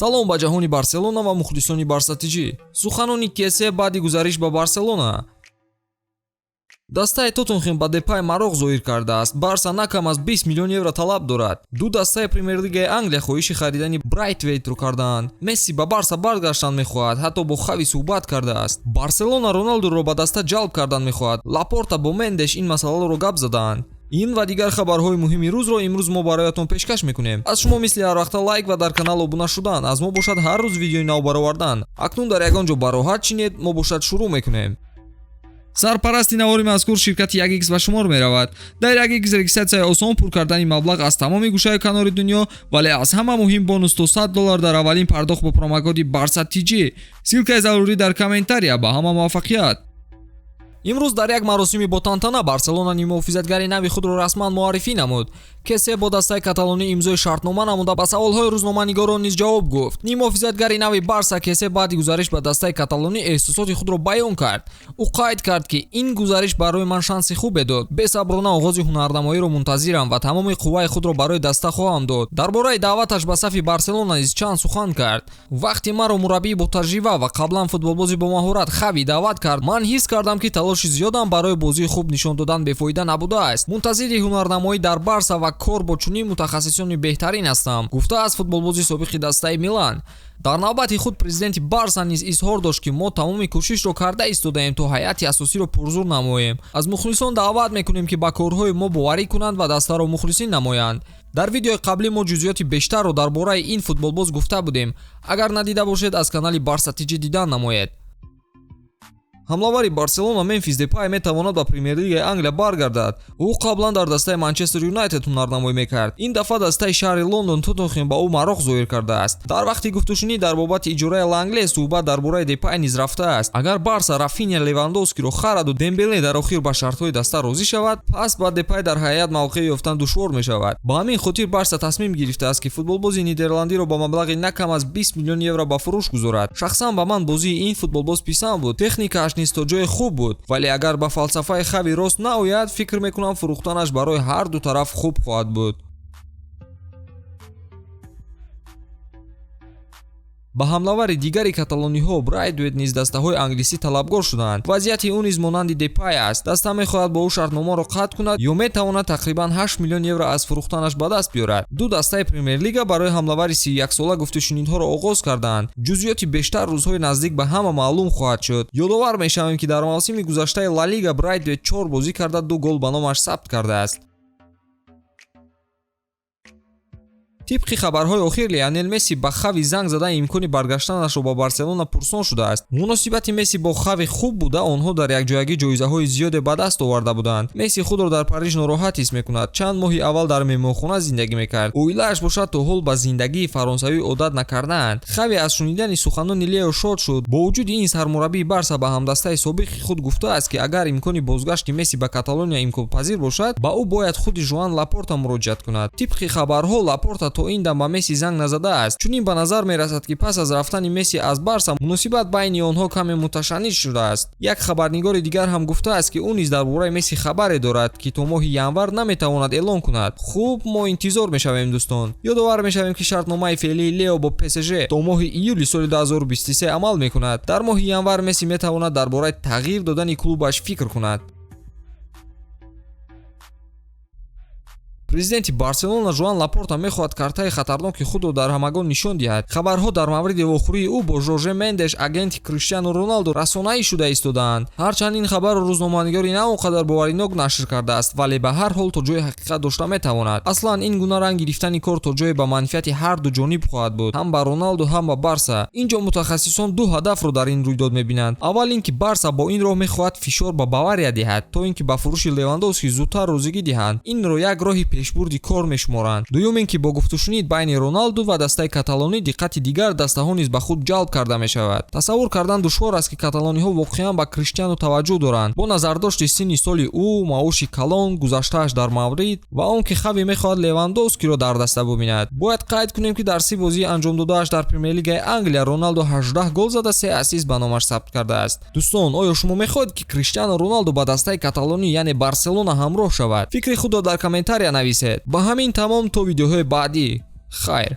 салом ба ҷаҳони Барселона ва мухлисони барсатиҷӣ. Суханони Кесе баъди гузариш ба Барселона. Дастаи Тоттенхем ба Депай мароғ зоҳир кардааст. Барса на кам аз 20 миллион евро талаб дорад. Ду дастаи Премер-лигаи Англия хоҳиши харидани Брайтвейтро кардаанд. Месси ба Барса баргаштан мехоҳад, ҳатто бо Хави суҳбат кардааст. Барселона Роналдуро ба даста ҷалб кардан мехоҳад. Лапорта бо Мендеш ин масъаларо гап задаанд. ин ва дигар хабарҳои муҳими рӯзро имрӯз мо бароятон пешкаш мекунем. Аз шумо мисли ҳар вақта лайк ва дар канал обуна шудан, аз мо бошад ҳар рӯз видеои нав баровардан. Акнун дар ягон ҷо бароҳат чинед, мо бошад шурӯъ мекунем. Сарпарасти навори мазкур ширкати 1x ба шумор меравад. Дар 1x регистратсияи осон, пур кардани маблағ аз тамоми гӯшаи канори дунё, вале аз ҳама муҳим бонус $100 дар аввалин пардохт бо промокоди барсатиҷӣ. Силкаи зарурӣ дар комментария. Ба ҳама муваффақият. имрӯз дар як маросими бо тантана Барселона нимуҳофизатгари нави худро расман муаррифӣ намуд. Кесе бо дастаи каталонӣ имзои шартнома намуда ба саволҳои рӯзноманигорон низ ҷавоб гуфт. Нимуҳофизатгари нави Барса Кесе баъди гузариш ба дастаи каталонӣ эҳсосоти худро баён кард. Ӯ қайд кард, ки ин гузариш барои ман шанси хубе дод. Бесаброна оғози ҳунарнамоиро мунтазирам ва тамоми қувваи худро барои даста хоҳам дод. Дар бораи даъваташ ба сафи Барселона низ чанд сухан кард. Вақти маро мураббии бо таҷриба ва қаблан футболбози бо маҳорат Хави даъват кард, ман ҳис кардам, ки талоши зиёдам барои бозии хуб нишон додан бефоида набудааст. Мунтазири ҳунарнамоӣ дар Барса ва кор бо чунин мутахассисони беҳтарин ҳастам, гуфтааст футболбози собиқи дастаи Милан. Дар навбати худ президенти Барса низ изҳор дошт, ки мо тамоми кӯшишро карда истодаем, то ҳайати асосиро пурзур намоем. Аз мухлисон даъват мекунем, ки ба корҳои мо боварӣ кунанд ва дастаро мухлисӣ намоянд. Дар видеои қаблӣ мо ҷузъиёти бештарро дар бораи ин футболбоз гуфта будем. Агар надида бошед, аз канали Барсатиҷӣ дидан намоед. ҳамлавари Барселона Мемфис Депай метавонад ба Премер-лигаи Англия баргардад. Ӯ қаблан дар дастаи Манчестер Юнайтед ҳунарнамоӣ мекард. Ин дафъа дастаи шаҳри Лондон Тоттенхем ба ӯ мароғ зоҳир кардааст. Дар вақти гуфтушунӣ дар бобати иҷораи Лангле суҳбат дар бораи Депай низ рафтааст. Агар Барса Рафиня Левандовскиро хараду Дембеле дар охир ба шартҳои даста розӣ шавад, пас ба Депай дар ҳайат мавқеъ ёфтан душвор мешавад. Ба ҳамин хотир Барса тасмим гирифтааст, ки футболбози нидерландиро ба маблағи на кам аз 20 миллион евро ба фурӯш гузорад. Шахсан ба ман бозии ин футболбоз писанд буд. Техникааш низ то ҷои хуб буд, вале агар ба фалсафаи Хави рост наояд, фикр мекунам фурӯхтанаш барои ҳар ду тараф хуб хоҳад буд. ба ҳамлавари дигари каталониҳо Брайтвейт низ дастаҳои англисӣ талабгор шуданд. Вазъияти ӯ низ монанди Депай аст. Даста мехоҳад бо ӯ шартномаро қатъ кунад ё метавонад тақрибан 8 миллион евро аз фурӯхтанаш ба даст биёрад. Ду дастаи Премер-лига барои ҳамлавари 31-сола гуфтушунидҳоро оғоз кардаанд. Ҷузъиёти бештар рӯзҳои наздик ба ҳама маълум хоҳад шуд. Ёдовар мешавем, ки дар мавсими гузаштаи Ла Лига Брайтвейт 4 бозӣ карда 2 гол ба номаш сабт кардааст. тибқи хабарҳои охир Лионел Месси ба Хави занг зада имкони баргаштанашро ба Барселона пурсон шудааст. Муносибати Месси бо Хави хуб буда, онҳо дар якҷоягӣ ҷоизаҳои зиёде ба даст оварда буданд. Месси худро дар Париж нороҳат ҳис мекунад. Чанд моҳи аввал дар меҳмонхона зиндагӣ мекард. Оилааш бошад то ҳол ба зиндагии фаронсавӣ одат накардаанд. Хави аз шунидани суханони Лео шод шуд. Бо вуҷуди ин сармураббии Барса ба ҳамдастаи собиқи худ гуфтааст, ки агар имкони бозгашти Месси ба Каталония имконпазир бошад, ба ӯ бояд худи Жоан Лапорта муроҷиат кунад. Тибқи хабарҳо Лапорта то ин дам ба Месси занг назадааст. Чунин ба назар мерасад, ки пас аз рафтани Месси аз Барса муносибат байни онҳо каме муташаннид шудааст. Як хабарнигори дигар ҳам гуфтааст, ки ӯ низ дар бораи Месси хабаре дорад, ки то моҳи январ наметавонад эълон кунад. Хуб, мо интизор мешавем дӯстон. Ёдовар мешавем, ки шартномаи феълии Лео бо ПСЖ то моҳи июли соли 2023 амал мекунад. Дар моҳи январ Месси метавонад дар бораи тағйир додани клубаш фикр кунад. Президенти Барселона Жоан Лапорта мехоҳад картаи хатарноки худро дар ҳамагон нишон диҳад. Хабарҳо дар мавриди вохӯрии ӯ бо Жорже Мендеш, агенти Криштиану Роналду, расонаӣ шуда истодаанд. Ҳарчанд ин хабарро рӯзноманигори на он қадар боваринок нашр кардааст, вале ба ҳар ҳол то ҷои ҳақиқат дошта метавонад. Аслан ин гуна ранг гирифтани кор то ҷое ба манфиати ҳар ду ҷониб хоҳад буд, ҳам ба Роналду, ҳам ба Барса. Инҷо мутахассисон ду ҳадафро дар ин рӯйдод мебинанд. Аввал ин ки Барса бо ин роҳ мехоҳад фишор ба Бавария диҳад, то ин ки ба фурӯши Левандовски зудтар розигӣ диҳанд. Инро як роҳи пешбурди кор мешуморанд. Дуюм ин ки бо гуфтушунид байни Роналду ва дастаи каталонӣ диққати дигар дастаҳо низ ба худ ҷалб карда мешавад. Тасаввур кардан душвор аст, ки каталониҳо воқеан ба Криштиану таваҷҷӯҳ доранд. Бо назардошти синни соли ӯ, маоши калон, гузаштааш дар Маврид ва он ки Хави мехоҳад Левандовскиро дар даста бубинад. Бояд қайд кунем, ки дар 30 бозии анҷомдодааш дар Премер-лигаи Англия Роналду 18 гол зада 3 ассист ба номаш сабт кардааст. Дӯстон, оё шумо мехоҳед, ки Криштиану Роналду ба дастаи каталонӣ, яъне Барселона ҳамроҳ шавад? Фикри худро дар комментария нависед. Ба ҳамин тамом, то видеоҳои баъдӣ. Хайр.